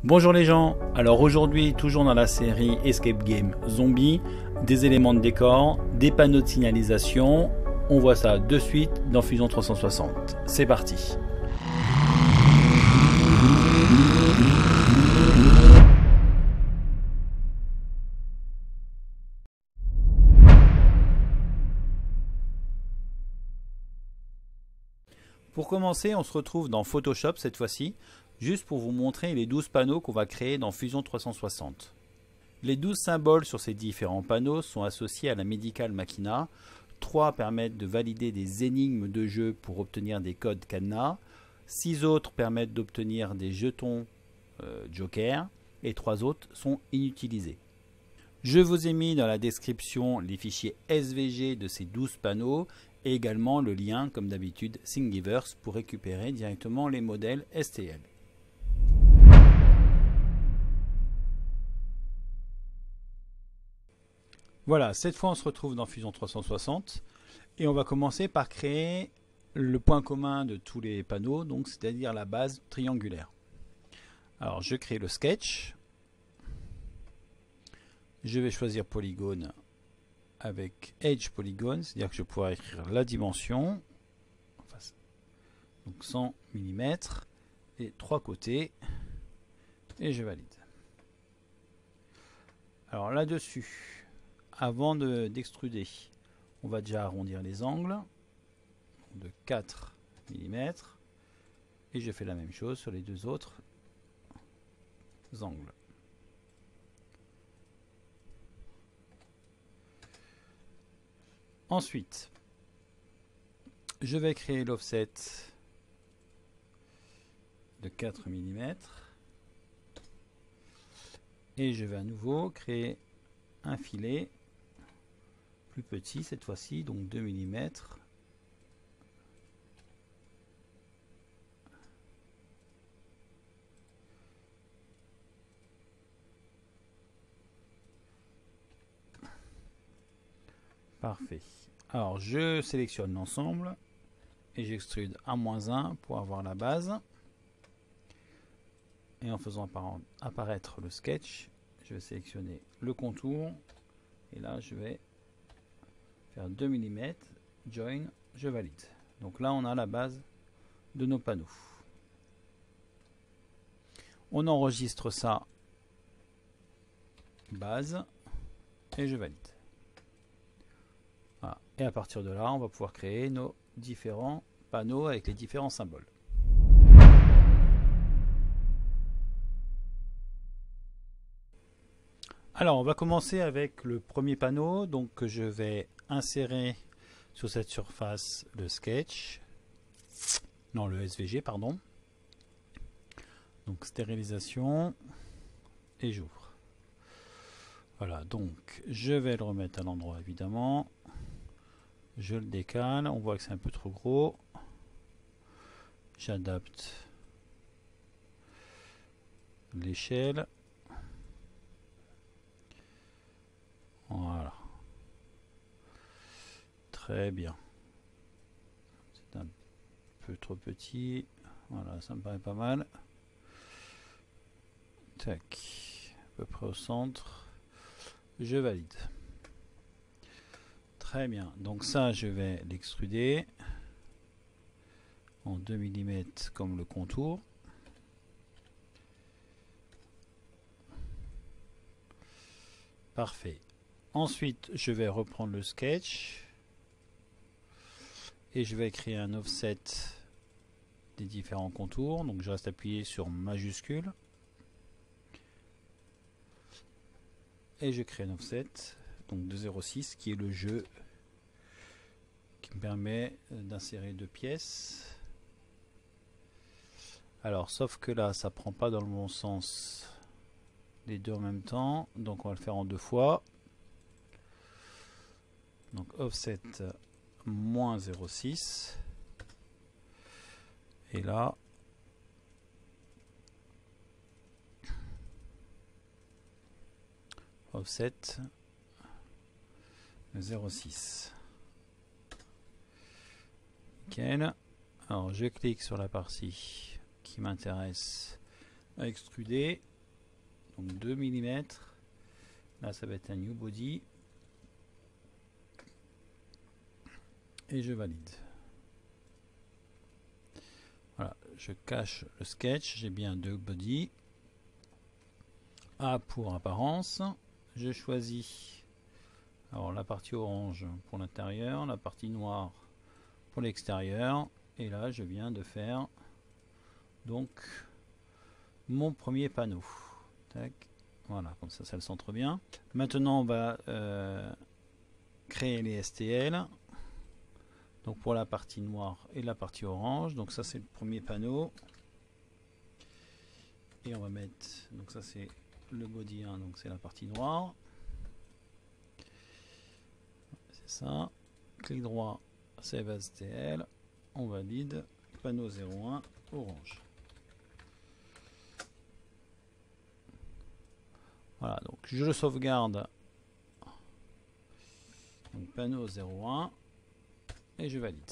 Bonjour les gens, alors aujourd'hui toujours dans la série Escape Game Zombie, des éléments de décor, des panneaux de signalisation, on voit ça de suite dans Fusion 360, c'est parti. Pour commencer, on se retrouve dans Photoshop cette fois-ci, juste pour vous montrer les 12 panneaux qu'on va créer dans Fusion 360. Les 12 symboles sur ces différents panneaux sont associés à la Medical Machina. 3 permettent de valider des énigmes de jeu pour obtenir des codes cadenas. 6 autres permettent d'obtenir des jetons Joker. Et 3 autres sont inutilisés. Je vous ai mis dans la description les fichiers SVG de ces 12 panneaux et également le lien, comme d'habitude, Thingiverse pour récupérer directement les modèles STL. Voilà, cette fois on se retrouve dans Fusion 360 et on va commencer par créer le point commun de tous les panneaux, donc c'est-à-dire la base triangulaire. Alors je crée le sketch, je vais choisir polygone avec Edge Polygon, c'est-à-dire que je pourrai écrire la dimension, donc 100 mm et 3 côtés, et je valide. Alors là-dessus, avant d'extruder, on va déjà arrondir les angles de 4 mm, et je fais la même chose sur les deux autres angles. Ensuite, je vais créer l'offset de 4 mm et je vais à nouveau créer un filet plus petit cette fois-ci, donc 2 mm. Parfait. Alors je sélectionne l'ensemble et j'extrude à -1 pour avoir la base. Et en faisant apparaître le sketch, je vais sélectionner le contour. Et là je vais faire 2 mm, join, je valide. Donc là on a la base de nos panneaux. On enregistre ça, base, et je valide. Voilà. Et à partir de là, on va pouvoir créer nos différents panneaux avec les différents symboles. Alors, on va commencer avec le premier panneau. Donc, je vais insérer sur cette surface le sketch. Non, le SVG, pardon. Donc, stérilisation. Et j'ouvre. Voilà, donc, je vais le remettre à l'endroit, évidemment. Je le décale, on voit que c'est un peu trop gros. J'adapte l'échelle. Voilà. Très bien. C'est un peu trop petit. Voilà, ça me paraît pas mal. Tac. À peu près au centre. Je valide. Très bien, donc ça je vais l'extruder en 2 mm comme le contour. Parfait. Ensuite je vais reprendre le sketch et je vais créer un offset des différents contours. Donc je reste appuyé sur majuscule et je crée un offset donc de 0,6 qui est le jeu qui me permet d'insérer 2 pièces. Alors sauf que là ça prend pas dans le bon sens les deux en même temps, donc on va le faire en 2 fois. Donc offset moins 0,6 et là offset 0,6. Nickel. Alors je clique sur la partie qui m'intéresse à extruder donc 2 mm. Là, ça va être un new body. Et je valide. Voilà, je cache le sketch. J'ai bien 2 body. A pour apparence. Je choisis alors la partie orange pour l'intérieur, la partie noire pour l'extérieur. Et là, je viens de faire donc mon premier panneau. Tac. Voilà, comme ça le centre bien. Maintenant, on va créer les STL. Donc pour la partie noire et la partie orange. Donc ça, c'est le premier panneau. Et on va mettre, donc ça c'est le body 1, donc c'est la partie noire. C'est ça. Clic droit, Save as STL. On valide. Panneau 01, orange. Voilà, donc je le sauvegarde. Donc panneau 01 et je valide.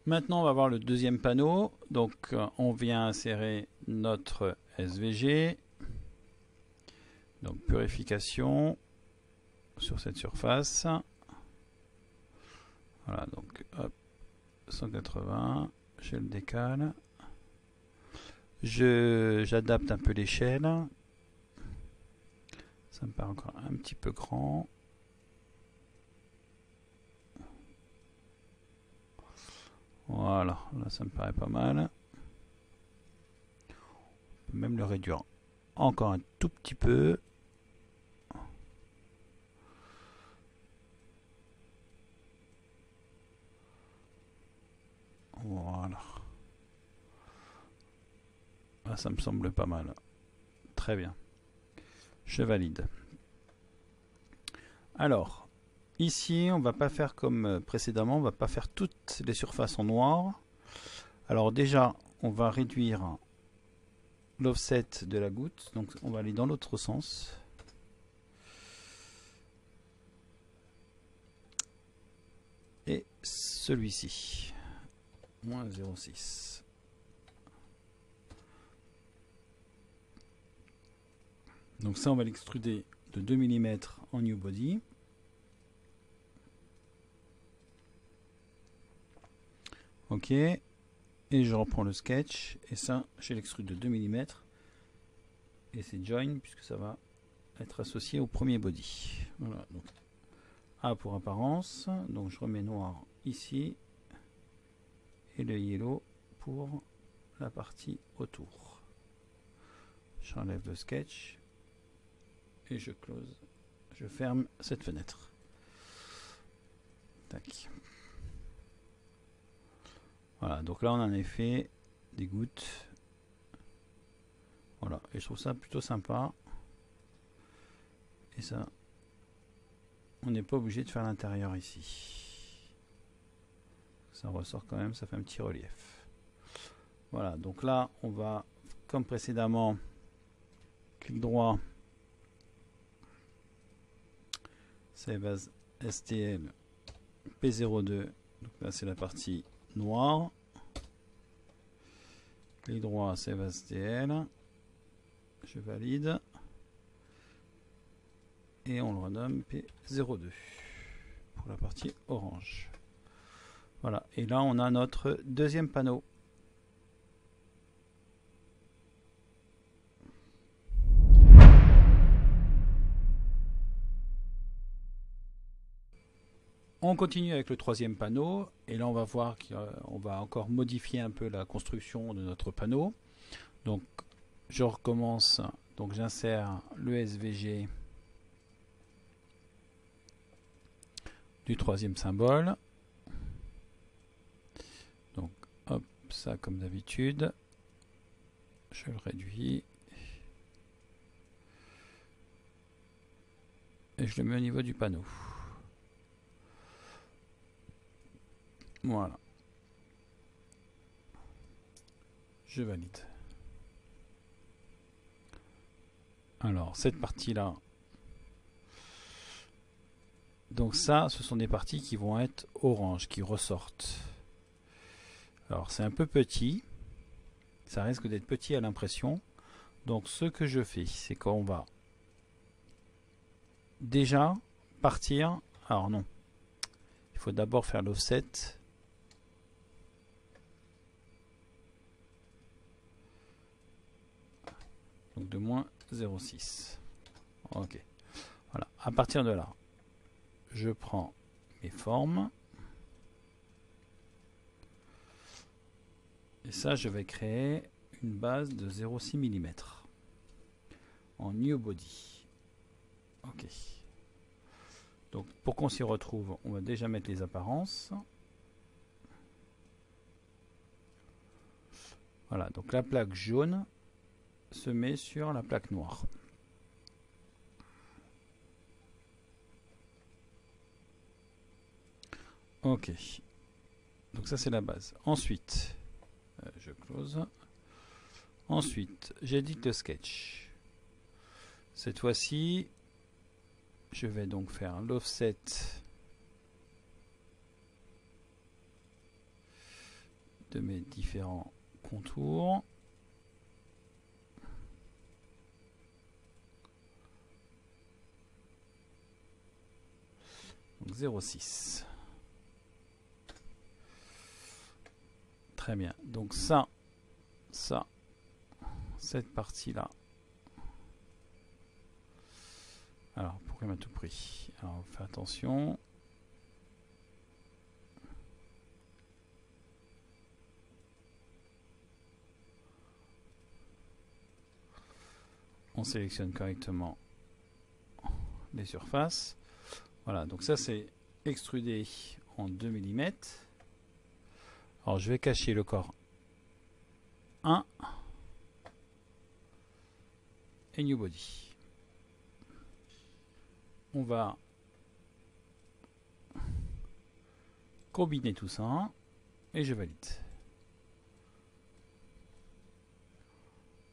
Maintenant, on va voir le deuxième panneau. Donc, on vient insérer notre SVG. Donc, purification sur cette surface. Voilà, donc, hop, 180. Je le décale. J'adapte un peu l'échelle. Ça me paraît encore un petit peu grand. Voilà, là ça me paraît pas mal. On peut même le réduire encore un tout petit peu. Voilà. Là, ça me semble pas mal. Très bien. Je valide. Alors, ici, on va pas faire comme précédemment, on va pas faire toutes les surfaces en noir. Alors déjà, on va réduire l'offset de la goutte. Donc, on va aller dans l'autre sens. Et celui-ci, moins 0,6. Donc ça, on va l'extruder de 2 mm en new body. Ok. Et je reprends le sketch. Et ça, je l'extrude de 2 mm. Et c'est join, puisque ça va être associé au premier body. Voilà. Donc, A pour apparence. Donc je remets noir ici. Et le yellow pour la partie autour. J'enlève le sketch. Et je close, je ferme cette fenêtre. Tac. Voilà, donc là on a un effet des gouttes. Voilà, et je trouve ça plutôt sympa. Et ça, on n'est pas obligé de faire l'intérieur ici. Ça ressort quand même, ça fait un petit relief. Voilà, donc là on va, comme précédemment, clic droit. Save as STL P02. Donc là c'est la partie noire. Clic droit, Save as STL. Je valide. Et on le renomme P02 pour la partie orange. Voilà. Et là on a notre deuxième panneau. On continue avec le troisième panneau et là on va voir qu'on va encore modifier un peu la construction de notre panneau. Donc je recommence, donc j'insère le SVG du troisième symbole. Donc hop, ça comme d'habitude, je le réduis et je le mets au niveau du panneau. Voilà. Je valide. Alors, cette partie-là. Donc ça, ce sont des parties qui vont être orange, qui ressortent. Alors c'est un peu petit, ça risque d'être petit à l'impression. Donc ce que je fais, c'est qu'on va déjà partir. Alors non, il faut d'abord faire l'offset. Donc de moins 0,6. Ok. Voilà. À partir de là, je prends mes formes. Et ça, je vais créer une base de 0,6 mm en New Body. Ok. Donc pour qu'on s'y retrouve, on va déjà mettre les apparences. Voilà, donc la plaque jaune se met sur la plaque noire. Ok. Donc ça c'est la base. Ensuite, je close. Ensuite, j'édite le sketch. Cette fois-ci, je vais donc faire l'offset de mes différents contours. Donc 0,6. Très bien. Donc ça, cette partie-là. Alors, pourquoi à tout prix? Alors, fais attention. On sélectionne correctement les surfaces. Voilà, donc ça c'est extrudé en 2 mm. Alors je vais cacher le corps 1 et New Body. On va combiner tout ça et je valide.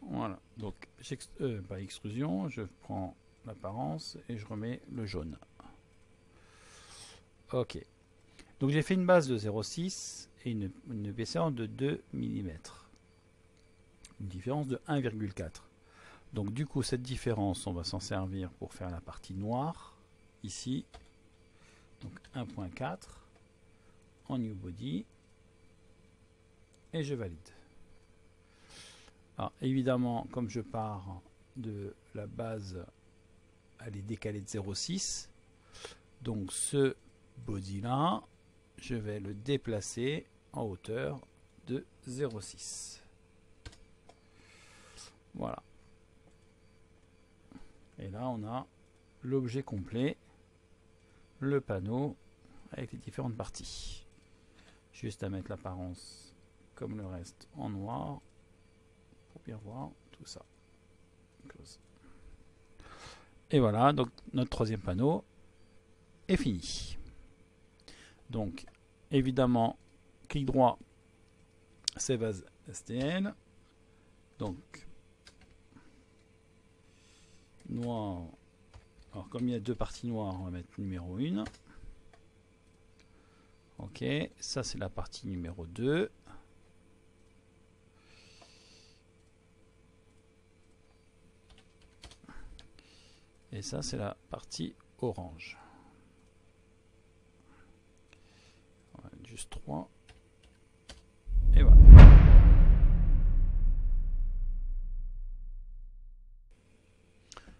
Voilà, donc pas extrusion, je prends l'apparence et je remets le jaune. Ok, donc j'ai fait une base de 0,6 et une épaisseur de 2 mm. Une différence de 1,4. Donc du coup cette différence on va s'en servir pour faire la partie noire ici. Donc 1.4 en New Body et je valide. Alors évidemment comme je pars de la base, elle est décalée de 0,6, donc ce body là je vais le déplacer en hauteur de 0,6. Voilà. Et là on a l'objet complet, le panneau avec les différentes parties. Juste à mettre l'apparence comme le reste en noir pour bien voir tout ça. Close. Et voilà, donc notre troisième panneau est fini. Donc évidemment, clic droit, Save as STL. Donc noir. Alors comme il y a deux parties noires, on va mettre numéro 1. Ok, ça c'est la partie numéro 2. Et ça c'est la partie orange. On va mettre juste 3. Et voilà.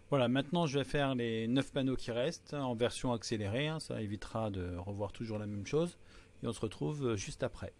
Voilà, maintenant je vais faire les 9 panneaux qui restent en version accélérée. Ça évitera de revoir toujours la même chose. Et on se retrouve juste après.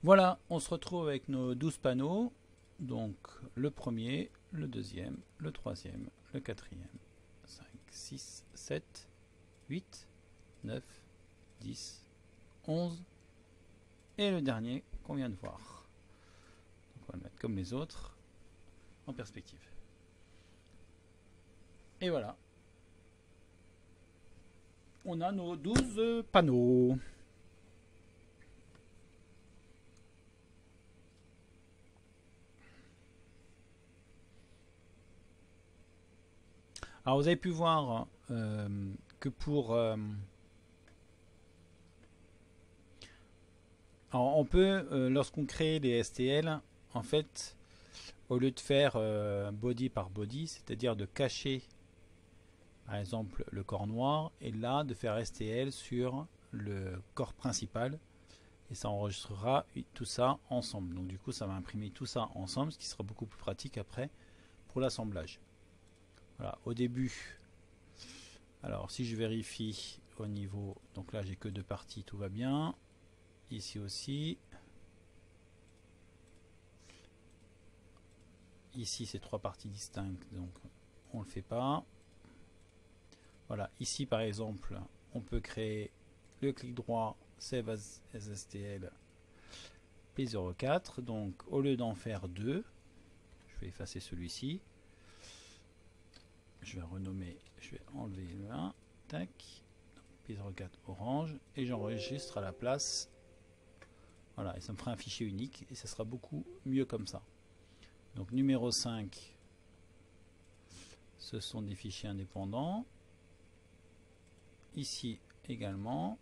Voilà, on se retrouve avec nos 12 panneaux. Donc le premier, le deuxième, le troisième, le quatrième, 5, 6, 7, 8, 9, 10, 11 et le dernier qu'on vient de voir. Donc on va le mettre comme les autres en perspective. Et voilà. On a nos 12 panneaux. Alors vous avez pu voir que pour... alors on peut, lorsqu'on crée les STL, en fait, au lieu de faire body par body, c'est-à-dire de cacher par exemple le corps noir, et là de faire STL sur le corps principal, et ça enregistrera tout ça ensemble. Donc du coup ça va imprimer tout ça ensemble, ce qui sera beaucoup plus pratique après pour l'assemblage. Voilà, au début, alors si je vérifie au niveau, donc là j'ai que 2 parties, tout va bien. Ici aussi. Ici c'est 3 parties distinctes, donc on le fait pas. Voilà, ici par exemple, on peut créer le clic droit, Save as STL P04. Donc au lieu d'en faire 2, je vais effacer celui-ci. Je vais renommer, je vais enlever le 1, tac, P04 orange, et j'enregistre à la place. Voilà, et ça me fera un fichier unique, et ça sera beaucoup mieux comme ça. Donc numéro 5, ce sont des fichiers indépendants. Ici également,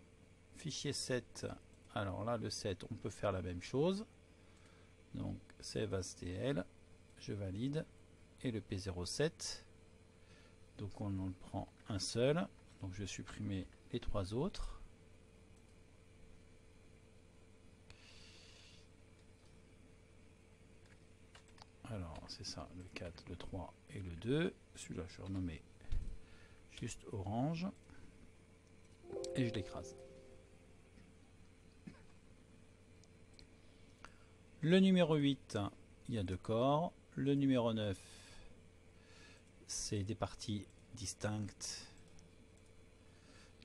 fichier 7, alors là le 7, on peut faire la même chose. Donc save as STL, je valide, et le P07. Donc on en prend un seul, donc je vais supprimer les 3 autres. Alors c'est ça, le 4, le 3 et le 2. Celui-là je vais renommer juste orange et je l'écrase. Le numéro 8, il y a 2 corps. Le numéro 9, c'est des parties distinctes.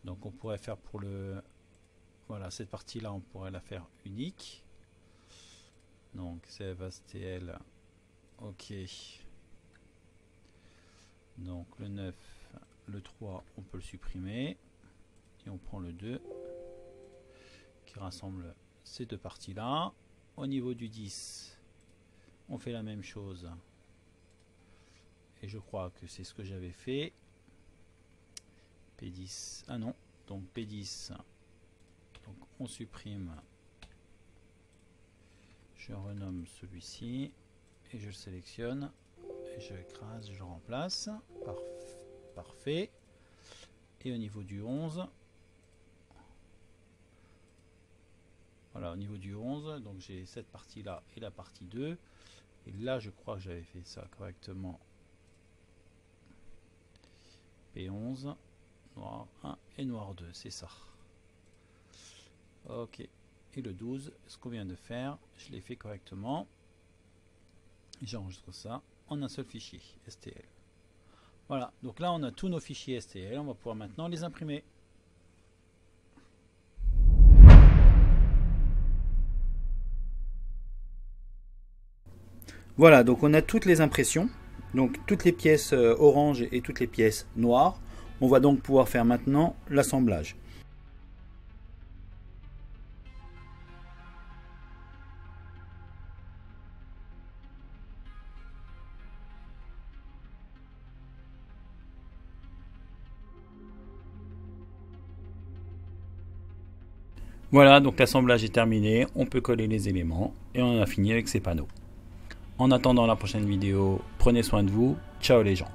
Donc on pourrait faire pour le... Voilà, cette partie-là, on pourrait la faire unique. Donc save STL, ok. Donc le 9, le 3, on peut le supprimer. Et on prend le 2, qui rassemble ces 2 parties-là. Au niveau du 10, on fait la même chose. Et je crois que c'est ce que j'avais fait. P10, ah non, donc P10, donc on supprime, je renomme celui-ci, et je le sélectionne, et je écrase, je remplace, parfait. Et au niveau du 11, voilà, au niveau du 11, donc j'ai cette partie-là et la partie 2, et là je crois que j'avais fait ça correctement. P11, noir 1 et noir 2, c'est ça. Ok, et le 12, ce qu'on vient de faire, je l'ai fait correctement. J'enregistre ça en un seul fichier STL. Voilà, donc là on a tous nos fichiers STL, on va pouvoir maintenant les imprimer. Voilà, donc on a toutes les impressions, donc toutes les pièces orange et toutes les pièces noires. On va donc pouvoir faire maintenant l'assemblage. Voilà, donc l'assemblage est terminé, on peut coller les éléments et on en a fini avec ces panneaux. En attendant la prochaine vidéo, prenez soin de vous, ciao les gens.